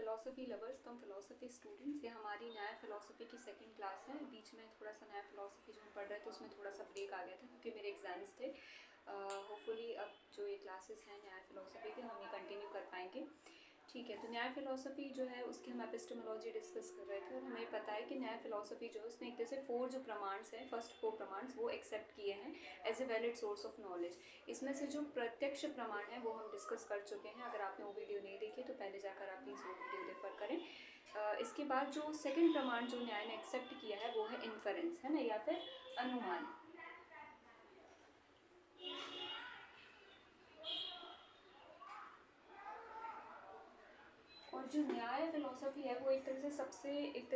Philosophy lovers, तो हम philosophy students, ये हमारी नया फ़िलासफ़ी की सेकंड क्लास है। बीच में थोड़ा सा नया फ़िलासफ़ी जो हम पढ़ रहे थे उसमें थोड़ा सा ब्रेक आ गया था क्योंकि मेरे एग्ज़ाम्स थे। होपफुली अब जो ये क्लासेस हैं नया फ़िलासफ़ी के हम ये कंटिन्यू कर पाएंगे। ठीक है, तो न्याय फ़िलासफ़ी जो है उसकी हम एपिस्टेमोलॉजी डिस्कस कर रहे थे और हमें पता है कि न्याय फ़िलासफ़ी जो है उसने एक तरह से 4 जो प्रमाण्स हैं, फर्स्ट 4 प्रमाण्स वो एक्सेप्ट किए हैं as a valid source of knowledge. इसमें से जो प्रत्यक्ष प्रमाण है वो हम डिस्कस कर चुके हैं। अगर आपने वो वीडियो नहीं देखी तो पहले जाकर आप प्लीज़ वो वीडियो रेफर करें। इसके बाद जो सेकेंड प्रमाण जो न्याय ने एक्सेप्ट किया है वो है इन्फरेंस, है ना, या फिर अनुमान। और जो न्याय फिलोसफी है वो एक तरह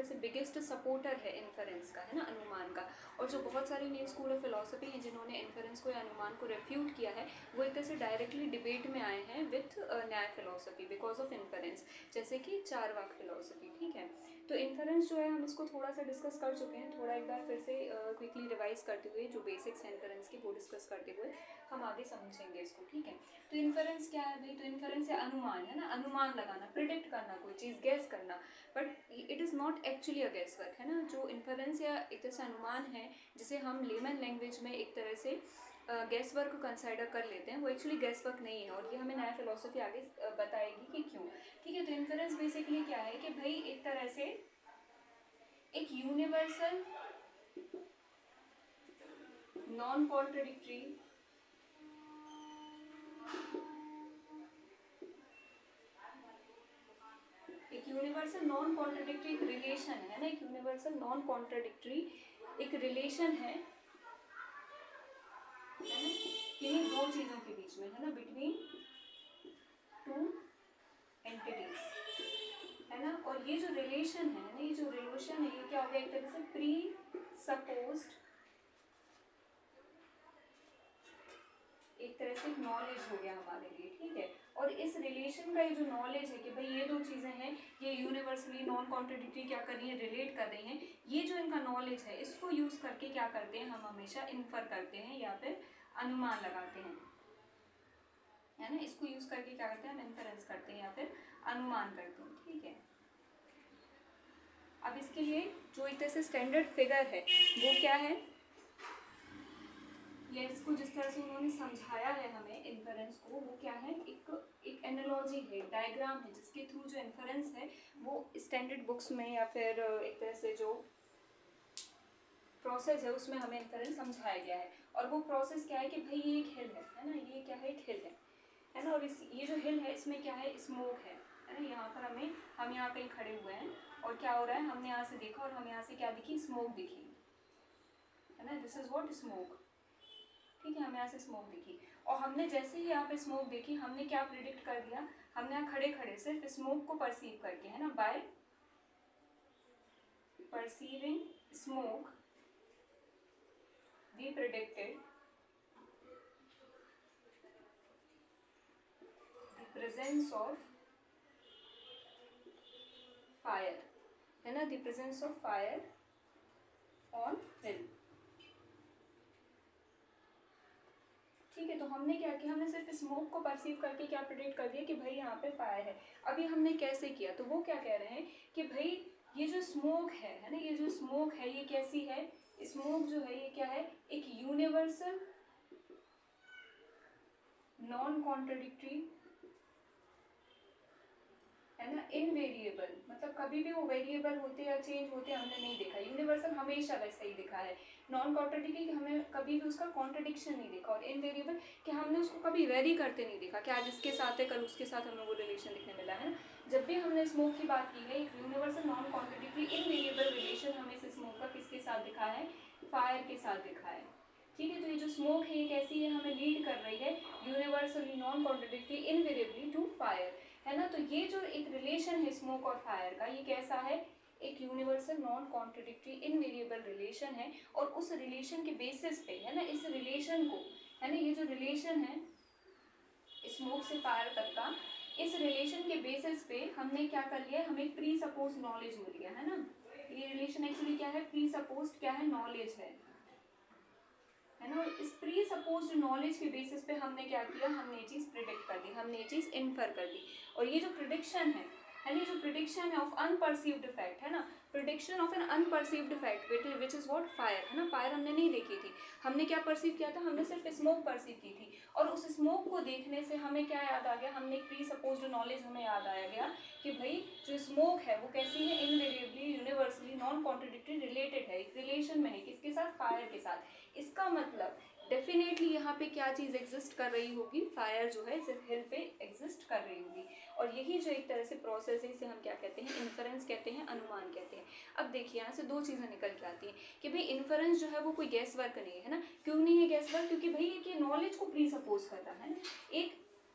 से बिगेस्ट सपोर्टर है इन्फरेंस का, है ना, अनुमान का। और जो बहुत सारे न्यू स्कूल ऑफ फिलोसफी हैं जिन्होंने इन्फरेंस को या अनुमान को रेफ्यूट किया है वो एक तरह से डायरेक्टली डिबेट में आए हैं विथ न्याय फिलोसफी बिकॉज ऑफ इन्फरेंस, जैसे कि चारवाक फिलोसफी। ठीक है, तो इन्फरेंस जो है हम इसको थोड़ा सा डिस्कस कर चुके हैं। थोड़ा एक बार फिर से क्विकली रिवाइज करते हुए जो बेसिक्स हैं इन्फरेंस की वो डिस्कस करते हुए हम आगे समझेंगे इसको। ठीक है, तो इन्फरेंस क्या है भाई? तो इन्फरेंस है अनुमान, है ना, अनुमान लगाना, प्रिडिक्ट करना, कोई चीज़ गैस करना, but it is not actually a gas work, है ना। जो इन्फरेंस या एक तरह से अनुमान है जिसे हम लेमन लैंग्वेज में एक तरह से गैस वर्क को कंसिडर कर लेते हैं, वो एक्चुअली गैस वर्क नहीं है। और ये हमें नया फिलोसफी आगे बताएगी कि क्यों। ठीक है, तो इन्फरेंस बेसिकली क्या है कि भाई एक तरह से एक universal non contradictory universal non contradictory relation है ना, एक यूनिवर्सल नॉन कॉन्ट्रडिक्टरी एक रिलेशन है किन्हीं दो चीजों के बीच में, है ना, बिटवीन टू एंटिटीज, है ना। और ये जो रिलेशन है ना, ये जो रिलेशन है ये क्या हो गया? एक तरह से प्री सपोज्ड एक तरह से नॉलेज हो गया हमारे लिए। ठीक है, और इस रिलेशन का ये जो नॉलेज है कि भाई ये दो चीज़ें हैं, ये यूनिवर्सली नॉन कॉन्ट्रडिक्टरी क्या कर रही हैं, रिलेट कर रही हैं, ये जो इनका नॉलेज है इसको यूज़ करके क्या करते हैं हम हमेशा इन्फर करते हैं या फिर अनुमान लगाते हैं, है ना। इसको यूज़ करके क्या करते हैं हम इन्फरेंस करते हैं या फिर अनुमान करते हैं। ठीक है, अब इसके लिए जो एक तरह से स्टैंडर्ड फिगर है वो क्या है, या इसको जिस तरह से उन्होंने समझाया है हमें इन्फरेंस को, वो क्या है, एक एनालॉजी है, डायग्राम है, जिसके थ्रू जो इन्फरेंस है वो स्टैंडर्ड बुक्स में या फिर एक तरह से जो प्रोसेस है उसमें हमें इन्फरेंस समझाया गया है। और वो प्रोसेस क्या है कि भाई ये एक हिल है ना, ये क्या है, एक हिल है ना। और इस ये जो हिल है इसमें क्या है, स्मोक है ना। यहाँ पर हम यहाँ कहीं खड़े हुए हैं और क्या हो रहा है, हमने यहाँ से देखा और हमें यहाँ से क्या दिखी, स्मोक दिखी, है ना, दिस इज व्हाट, स्मोक। ठीक है, हमें यहाँ से स्मोक दिखी और हमने जैसे ही यहाँ पे स्मोक देखी हमने क्या प्रिडिक्ट कर दिया, हमने यहाँ खड़े खड़े सिर्फ स्मोक को परसीव करके, है ना, by perceiving smoke we predicted the presence of fire, है ना, the presence of fire on hill. ठीक है, तो हमने क्या किया, हमने सिर्फ स्मोक को परसीव करके क्या प्रिडिक्ट कर दिया कि भाई यहाँ पे फायर है। अभी हमने कैसे किया, तो वो क्या कह रहे हैं कि भाई ये जो स्मोक है ना, ये जो स्मोक है ये कैसी है, स्मोक जो है ये क्या है, एक यूनिवर्सल नॉन कॉन्ट्रडिक्टरी, है ना, इनवेरिएबल, मतलब कभी भी वो वेरिएबल होते या चेंज होते हमने नहीं देखा, यूनिवर्सल हमेशा वैसा ही दिखा है। नॉन कॉन्ट्रडिक्टरी हमें कभी भी उसका कॉन्ट्रडिक्शन नहीं देखा, और इनवेरिएबल कि हमने उसको कभी वेरी करते नहीं देखा कि आज इसके साथ है कल उसके साथ हमें वो रिलेशन दिखने मिला है। जब भी हमने स्मोक की बात की है, एक universal non contradictory invariable relation हमें इस स्मोक का किसके साथ दिखा है, फायर के साथ दिखा है। ठीक है, तो ये जो स्मोक है ये कैसी है, हमें लीड कर रही है universally non contradictory invariably to fire, है ना। तो ये जो एक रिलेशन है स्मोक और फायर का, ये कैसा है, एक universal non contradictory invariable relation है। और उस रिलेशन के बेसिस पे, है ना, इस रिलेशन को, है ना, ये जो रिलेशन है स्मोक से फायर तक का, इस रिलेशन के बेसिस पे हमने क्या कर लिया, हमें प्री सपोज नॉलेज मिल गया, है ना। ये रिलेशन एक्चुअली क्या है, प्री सपोज क्या है, नॉलेज है ना। इस प्री सपोज्ड नॉलेज के बेसिस पे हमने क्या किया, हमने ये चीज़ प्रिडिक्ट कर दी, हमने ये चीज़ इन्फर कर दी। और ये जो प्रिडिक्शन है है ना, जो प्रिडिक्शन है ऑफ अनपरसीव्ड इफेक्ट है ना, prediction of an unperceived effect which is what fire, है ना, फायर हमने नहीं देखी थी, हमने क्या परसीव किया था, हमने सिर्फ स्मोक परसीव की थी, और उस स्मोक को देखने से हमें क्या याद आ गया, हमने एक प्री सपोज्ड नॉलेज हमें याद आया गया कि भाई जो स्मोक है वो कैसी है, invariably universally non contradictory related है, एक रिलेशन में है, किसके साथ, फायर के साथ। इसका मतलब डेफिनेटली यहाँ पे क्या चीज़ एग्जिस्ट कर रही होगी, फायर जो है सिर्फ हिल पे एग्जिस्ट कर रही होगी, और यही जो एक तरह से प्रोसेस है इसे हम क्या कहते हैं, इन्फरेंस कहते हैं, अनुमान कहते हैं। अब देखिए यहाँ से दो चीज़ें निकल के आती हैं कि भाई इन्फरेंस जो है वो कोई गैस वर्क नहीं है ना, क्यों नहीं है गैस वर्क, क्योंकि भाई ये नॉलेज को प्री सपोज कर रहा है ना,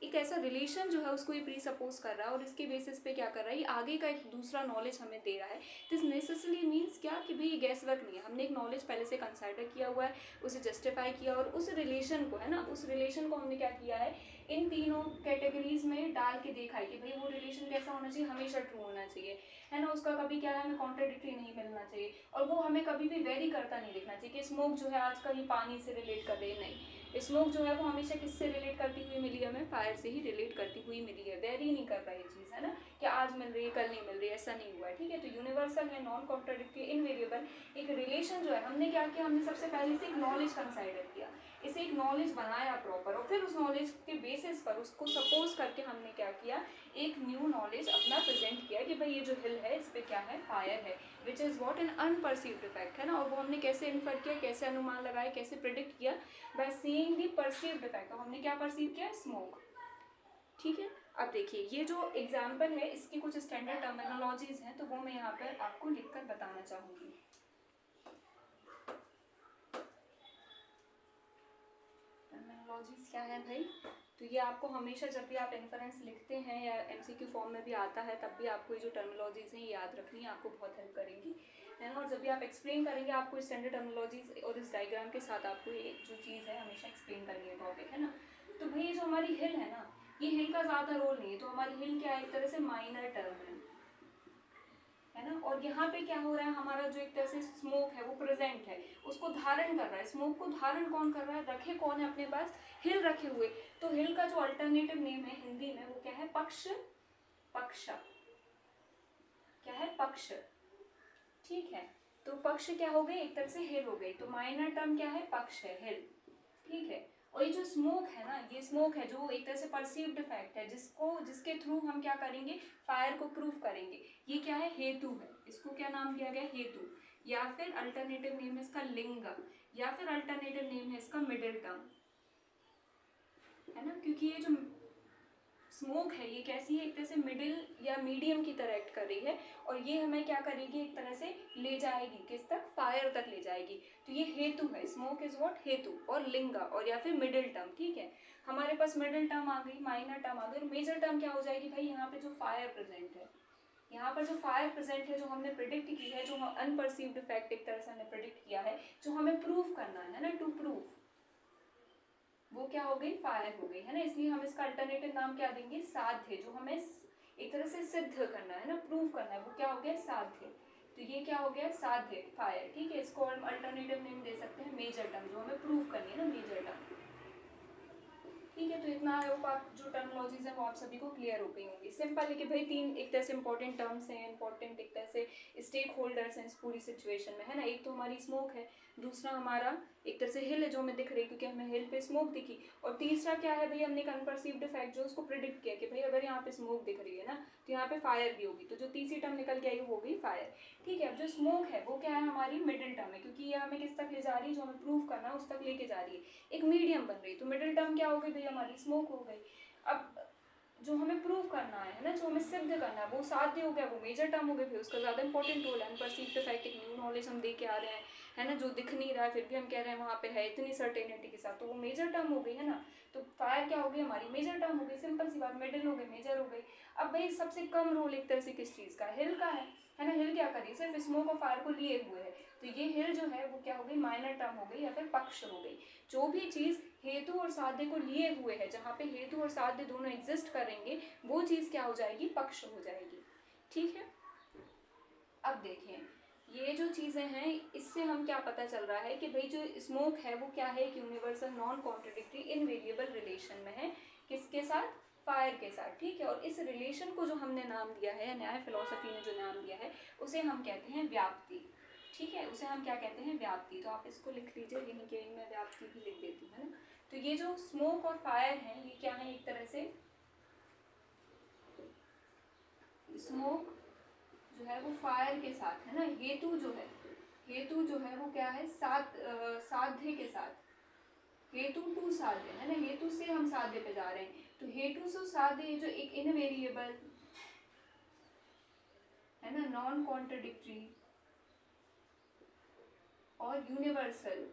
एक ऐसा रिलेशन जो है उसको ये प्री सपोज कर रहा है, और इसके बेसिस पे क्या कर रहा है, ये आगे का एक दूसरा नॉलेज हमें दे रहा है। दिस नेसेसरी मीन्स क्या कि भाई ये गैस वर्क नहीं है, हमने एक नॉलेज पहले से कंसिडर किया हुआ है, उसे जस्टिफाई किया, और उस रिलेशन को, है ना, उस रिलेशन को हमने क्या किया है, इन तीनों कैटेगरीज में डाल के देखा है कि भाई वो रिलेशन कैसा होना चाहिए, हमेशा ट्रू होना चाहिए, है ना, उसका कभी क्या है, हमें कॉन्ट्राडिक्टरी नहीं मिलना चाहिए, और वो हमें कभी भी वेरी करता नहीं दिखना चाहिए कि स्मोक जो है आज कहीं पानी से रिलेट कर रही है, नहीं, स्मोक जो है वो हमेशा किससे रिलेट करती हुई मिली है, हमें फायर से ही रिलेट करती हुई मिली है, वेरी नहीं कर रहा है ये चीज़, है ना, कि आज मिल रही है कल नहीं मिल रही है, ऐसा नहीं हुआ है, ठीक है। तो यूनिवर्सल है, नॉन कॉन्ट्राडिक्टरी, इनवेरिएबल, एक रिलेशन जो है, हमने क्या किया, हमने सबसे पहले से एक नॉलेज कंसाइडर किया, इसे एक नॉलेज बनाया प्रॉपर, और फिर उस नॉलेज के बेसिस पर उसको सपोज करके हमने क्या किया, एक न्यू नॉलेज अपना प्रेजेंट किया कि भाई ये जो हिल है इस पर क्या है, फायर है, which is what an unperceived effect, है ना, और वो हमने कैसे इन्फर किया, कैसे अनुमान लगाया, कैसे प्रिडिक्ट किया, by seeing the perceived effect, और हमने क्या परसीव किया, स्मोक, ठीक है। अब देखिए ये जो एग्जाम्पल है इसकी कुछ स्टैंडर्ड टर्मिनोलॉजीज हैं, तो वो मैं यहाँ पर आपको लिखकर बताना चाहूँगी। टर्मिनोलॉजीज क्या है भाई, तो ये आपको हमेशा जब भी आप इन्फरेंस लिखते हैं या एमसीक्यू फॉर्म में भी आता है, तब भी आपको ये जो टर्मिनोलॉजीज हैं ये याद रखनी है, आपको बहुत हेल्प करेंगी, है ना, और जब भी आप एक्सप्लेन करेंगे आपको स्टैंडर्ड टर्मिनोलॉजीज और इस डायग्राम के साथ आपको ये जो चीज़ है हमेशा एक्सप्लेन करनी है टॉपिक, है ना। तो भाई ये जो हमारी हिल है ना, ये हिल का ज़्यादा रोल नहीं है, तो हमारी हिल क्या है, एक तरह से माइनर टर्म है ना, और यहाँ पे क्या हो रहा है, हमारा जो एक तरह से स्मोक है वो प्रेजेंट है, उसको धारण कर रहा है, स्मोक को धारण कौन कर रहा है, रखे कौन है अपने पास, हिल रखे हुए, तो हिल का जो अल्टरनेटिव नेम है हिंदी में वो क्या है, पक्ष, पक्ष क्या है, पक्ष, ठीक है। तो पक्ष क्या हो गई, एक तरह से हिल हो गई, तो माइनर टर्म क्या है, पक्ष है, हिल, ठीक है। और ये जो स्मोक है ना, ये स्मोक है जो एक तरह से परसीव्ड इफेक्ट है, जिसके थ्रू हम क्या करेंगे, फायर को प्रूफ करेंगे, ये क्या है, हेतु है, इसको क्या नाम दिया गया, हेतु, या फिर अल्टरनेटिव नेम है इसका लिंग, या फिर अल्टरनेटिव नेम है इसका मिडिल टर्म, है ना, क्योंकि ये जो स्मोक है ये कैसी है, एक तरह से मिडिल या मीडियम की तरह एक्ट कर रही है, और ये हमें क्या करेगी, एक तरह से ले जाएगी किस तक, फायर तक ले जाएगी, तो ये हेतु है, स्मोक इज व्हाट, हेतु, और लिंगा, और या फिर मिडिल टर्म, ठीक है। हमारे पास मिडिल टर्म आ गई, माइनर टर्म आ गई, और मेजर टर्म क्या हो जाएगी भाई, यहाँ पे जो फायर प्रेजेंट है, यहाँ पर जो फायर प्रेजेंट है, जो हमने प्रिडिक्ट की है, जो अनपरसीव्ड इफेक्ट एक तरह से हमने प्रिडिक्ट किया है, जो हमें प्रूफ करना है ना, टू प्रूफ, वो क्या हो गई, फायर हो गई, है ना, इसलिए हम इसका अल्टरनेटिव नाम क्या देंगे, साध्य, जो हमें एक तरह से सिद्ध करना है ना, प्रूफ करना है, वो क्या हो गया, साध्य, तो ये क्या हो गया, साध्य, फायर, ठीक है। इसको हम अल्टरनेटिव नेम दे सकते हैं मेजर टर्म, जो हमें प्रूफ करनी है ना, मेजर टर्म, ठीक है। तो इतना आई होप आप जो टर्मिनोलॉजीज है वो आप सभी को क्लियर हो गई होंगी। सिंपल है कि भाई तीन एक तरह से इंपॉर्टेंट टर्म्स हैं, इंपॉर्टेंट एक तरह से स्टेक होल्डर्स हैं इस पूरी सिचुएशन में, है ना, एक तो हमारी स्मोक है, दूसरा हमारा एक तरह से हिल है जो हमें दिख रही है क्योंकि हमें हिल पे स्मोक दिखी, और तीसरा क्या है भाई, हमने एक अनपरसीव्ड इफेक्ट जो उसको प्रिडिक्ट किया कि भाई अगर यहाँ पे स्मोक दिख रही है ना तो यहाँ पे फायर भी होगी, तो जो तीसरी टर्म निकल के आई वो हो गई फायर, ठीक है। अब जो स्मोक है वो क्या है, हमारी मिडिल टर्म है, क्योंकि ये हमें किस तक ले जा रही है, जो हमें प्रूफ करना है उस तक लेके जा रही है, एक मीडियम बन रही है, तो मिडिल टर्म क्या हो गई भाई, हमारी स्मोक हो गई। अब जो हमें प्रूव करना है ना, जो हमें सिद्ध करना है वो साध्य हो गया, वो मेजर टर्म हो गई, फिर उसका ज़्यादा इंपॉर्टेंट रोल है, अनपरसीव्ड इफेक्ट, एक न्यू नॉलेज हम दे के आ रहे हैं, है ना, जो दिख नहीं रहा है फिर भी हम कह रहे हैं वहाँ पे है इतनी सर्टेनिटी के साथ, तो वो मेजर टर्म हो गई, है ना। तो फायर क्या हो गई, हमारी मेजर टर्म हो गई, सिंपल सी बात, मिडिल हो गई, मेजर हो गई। अब भाई सबसे कम रोल एक तरह से किस चीज़ का, हिल का है ना, हिल क्या करी, सिर्फ स्मोक और फायर को लिए हुए है, तो ये हिल जो है वो क्या हो गई, माइनर टर्म हो गई या फिर पक्ष हो गई। जो भी चीज़ हेतु और साध्य को लिए हुए है, जहाँ पे हेतु और साध्य दोनों एग्जिस्ट करेंगे, वो चीज़ क्या हो जाएगी, पक्ष हो जाएगी, ठीक है। अब देखिए ये जो चीज़ें हैं इससे हम क्या पता चल रहा है कि भाई जो स्मोक है वो क्या है, एक universal non contradictory invariable relation में है, किसके साथ, फायर के साथ, ठीक है। और इस रिलेशन को जो हमने नाम दिया है, न्याय फिलोसफी ने जो नाम दिया है, उसे हम कहते हैं व्याप्ति, ठीक है। उसे हम क्या कहते हैं? व्याप्ति। तो आप इसको लिख लीजिए, यहीं के मैं व्याप्ति भी लिख देती हूँ, है ना। तो ये जो स्मोक और फायर है, ये क्या है? एक तरह से स्मोक जो है वो फायर के साथ, है ना। हेतु जो है वो क्या है? साध्य के साथ, हेतु टू साध्य, है ना। हेतु से हम साध्य पे जा रहे हैं, तो हेतु से साध्य जो एक इनवेरिएबल, है ना, नॉन कॉन्ट्रडिक्टरी और यूनिवर्सल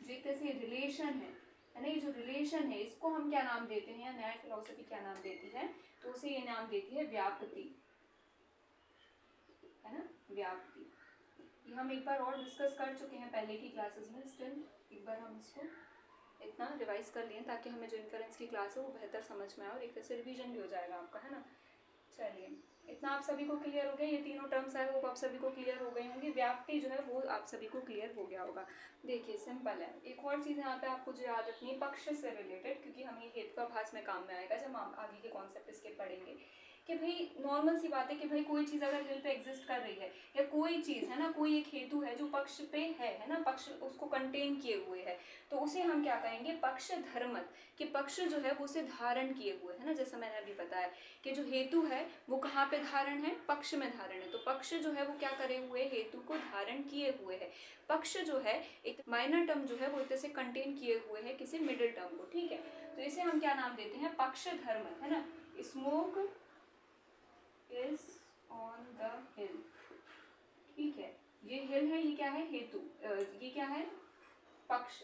जो एक तरह से रिलेशन है ना। ये जो रिलेशन है, इसको हम क्या नाम देते हैं, या न्याय फिलोसफी क्या नाम देती है? तो उसे ये नाम देती है व्याप्ति, है ना, व्याप्ति। ये हम एक बार और डिस्कस कर चुके हैं पहले की क्लासेस में, स्टिल एक बार हम इसको इतना रिवाइज कर लिए ताकि हमें जो इन्फ्रेंस की क्लास है वो बेहतर समझ में आए और एक तरह से रिविजन भी हो जाएगा आपका, है ना। चलिए, इतना आप सभी को क्लियर हो गया। ये तीनों टर्म्स है वो आप सभी को क्लियर हो गए होंगे। व्याप्ति जो है वो आप सभी को क्लियर हो गया होगा। देखिए सिंपल है। एक और चीज़ यहाँ पे आपको जो याद रखनी है, पक्ष से रिलेटेड, क्योंकि हम ये हेत्वाभास में काम में आएगा जब हम आगे के कॉन्सेप्ट इसके पढ़ेंगे, कि भाई नॉर्मल सी बात है कि भाई कोई चीज़ अगर हिल पे एग्जिस्ट कर रही है, या कोई चीज़, है ना, कोई एक हेतु है जो पक्ष पे है ना, पक्ष उसको कंटेन किए हुए है, तो उसे हम क्या कहेंगे? पक्ष धर्मत, कि पक्ष जो है वो उसे धारण किए हुए, है ना। जैसा मैंने अभी बताया कि जो हेतु है वो कहाँ पे धारण है? पक्ष में धारण है। तो पक्ष जो है वो क्या करे हुए? हेतु को धारण किए हुए है। पक्ष जो है एक माइनर टर्म जो है वो एक तरह से कंटेन किए हुए है किसी मिडिल टर्म को, ठीक है। तो इसे हम क्या नाम देते हैं? पक्ष धर्म, है ना। Smoke is on the hill, ठीक है। ये हिल है, ये क्या है? हेतु। ये क्या है? पक्ष।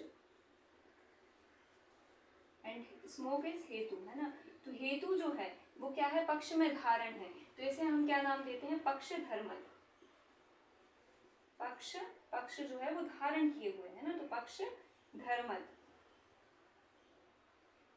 एंड स्मोक इज हेतु, है ना। तो हेतु जो है वो क्या है? पक्ष में धारण है, तो इसे हम क्या नाम देते हैं? पक्ष धर्मत। पक्ष जो है वो धारण किए हुए, है ना, तो पक्ष धर्मत,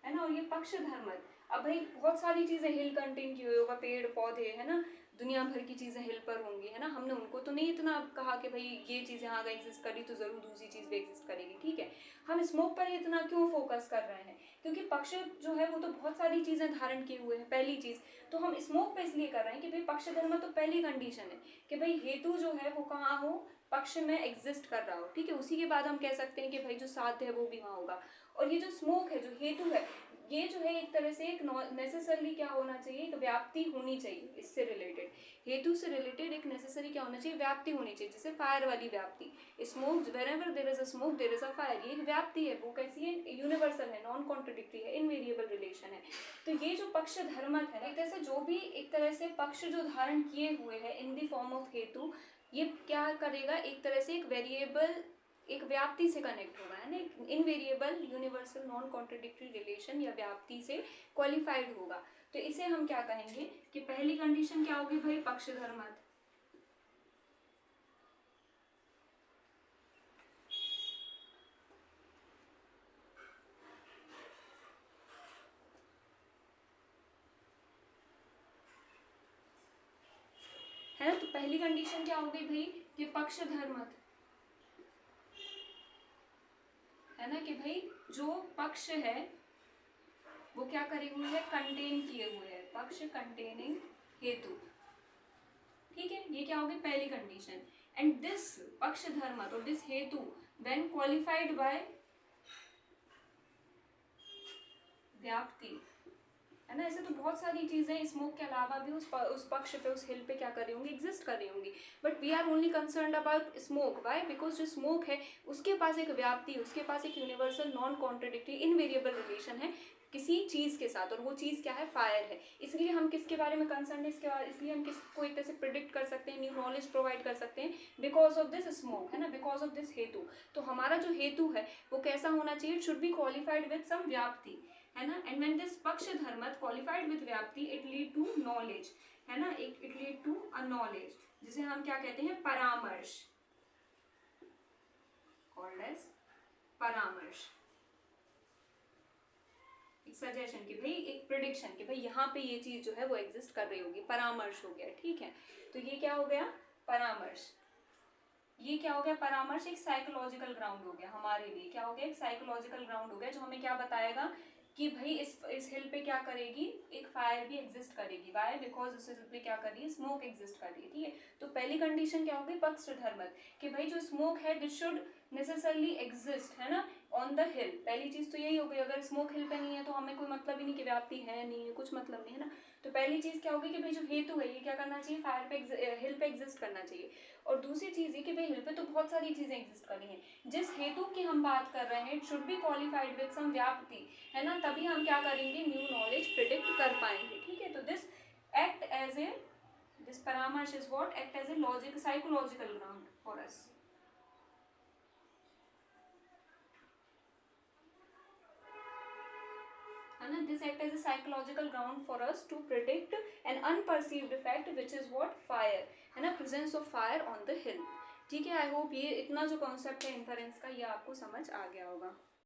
है ना। और ये पक्ष धर्मत, अब भाई बहुत सारी चीजें हिल कंटेन की हुई होगा, पेड़ पौधे, है ना, दुनिया भर की चीजें हिल पर होंगी, है ना। हमने उनको तो नहीं इतना कहा कि भाई ये चीजें अगर एग्जिस्ट करी तो जरूर दूसरी चीज भी एग्जिस्ट करेगी, ठीक है। हम स्मोक पर इतना क्यों फोकस कर रहे हैं? क्योंकि पक्ष जो है वो तो बहुत सारी चीजें धारण किए हुए हैं, पहली चीज तो हम स्मोक पे इसलिए कर रहे हैं कि भाई पक्ष धर्म तो पहली कंडीशन है कि भाई हेतु जो है वो कहाँ हो? पक्ष में एग्जिस्ट कर रहा हो, ठीक है। उसी के बाद हम कह सकते हैं कि भाई जो साध्य है वो भी वहाँ होगा। और ये जो स्मोक है, जो हेतु है, ये जो है एक तरह से एक नेसेसरली क्या होना चाहिए? एक व्याप्ति होनी चाहिए इससे रिलेटेड, हेतु से रिलेटेड एक नेसेसरी क्या होना चाहिए? व्याप्ति होनी चाहिए, जैसे फायर वाली व्याप्ति। Smoke, wherever there is a smoke there is a fire, ये एक व्याप्ति है। वो कैसी है? यूनिवर्सल है, नॉन कॉन्ट्रडिक्टरी है, इनवेरिएबल रिलेशन है। तो ये जो पक्ष धर्मक है, एक तरह से जो भी एक तरह से पक्ष जो धारण किए हुए है इन द फॉर्म ऑफ हेतु, ये क्या करेगा? एक तरह से एक वेरिएबल, एक व्याप्ति से कनेक्ट होगा, है ना। Invariable universal non contradictory relation या व्याप्ति से क्वालिफाइड होगा। तो इसे हम क्या कहेंगे कि पहली कंडीशन क्या होगी भाई? पक्ष धर्मत। है ना। तो पहली कंडीशन क्या होगी भाई? कि पक्ष धर्मत, है ना, कि भाई जो पक्ष है वो क्या करे हुए है? कंटेन किए हुए है, पक्ष कंटेनिंग हेतु, ठीक है। ये क्या होगी? पहली कंडीशन। एंड दिस पक्ष धर्मत और दिस हेतु व्हेन क्वालिफाइड बाय व्याप्ति, है ना। ऐसे तो बहुत सारी चीजें स्मोक के अलावा भी उस पक्ष पे, उस हिल पे क्या कर रही होंगी? एग्जिस्ट कर रही होंगी, but we are only concerned about smoke. Why? Because जो स्मोक है उसके पास एक व्याप्ति, उसके पास एक universal non contradictory invariable relation है किसी चीज के साथ, और वो चीज क्या है? फायर है। इसलिए हम किसके बारे में कंसर्न है? इसलिए हम किसको एक तरह से प्रिडिक्ट कर सकते हैं, न्यू नॉलेज प्रोवाइड कर सकते हैं, बिकॉज ऑफ दिस स्मोक, है ना, बिकॉज ऑफ दिस हेतु। तो हमारा जो हेतु है वो कैसा होना चाहिए? It should be qualified with some व्याप्ति, है ना। एंड व्हेन दिस पक्ष धर्मत क्वालिफाइड विद व्याप्ति, इट लीड टू नॉलेज, है ना, it lead to a knowledge, जिसे हम क्या कहते हैं? परामर्श, कॉल्ड एज परामर्श। एक सजेशन कि भाई, एक प्रिडिक्शन कि भाई यहाँ पे ये चीज जो है वो एग्जिस्ट कर रही होगी, परामर्श हो गया, ठीक है। तो ये क्या हो गया? परामर्श। ये क्या हो गया? परामर्श एक साइकोलॉजिकल ग्राउंड हो गया हमारे लिए। क्या हो गया? एक साइकोलॉजिकल ग्राउंड हो गया जो हमें क्या बताएगा कि भाई इस हिल पे क्या करेगी, एक फायर भी एग्जिस्ट करेगी। वाई? बिकॉज उस हिल पे क्या कर रही है, स्मोक एग्जिस्ट कर रही है, ठीक है। तो पहली कंडीशन क्या होगी, पक्षधर्मत, कि भाई जो स्मोक है दिस शुड नेसेसरली एग्जिस्ट, है ना, ऑन द हिल। पहली चीज तो यही हो गई, अगर स्मोक हिल पे नहीं है तो हमें कोई मतलब ही नहीं कि व्याप्ति है नहीं है, कुछ मतलब नहीं है ना। तो पहली चीज क्या होगी कि भाई जो हेतु है ये क्या करना चाहिए, फायर पे हिल पे एग्जिस्ट करना चाहिए। और दूसरी चीज ये कि भाई हिल पे तो बहुत सारी चीजें एग्जिस्ट कर रही हैं, जिस हेतु की हम बात कर रहे हैं it should be qualified with some व्याप्ति, है ना, तभी हम क्या करेंगे, न्यू नॉलेज प्रिडिक्ट कर पाएंगे, ठीक है। तो this act as a, this परामर्श is what, act as a logic psychological ground for us, है ना। This act as a psychological ground for us to predict an unperceived effect which is what, fire, है ना, presence of fire on the hill, ठीक है। I hope ये इतना जो concept है इन्फरेंस का ये आपको समझ आ गया होगा।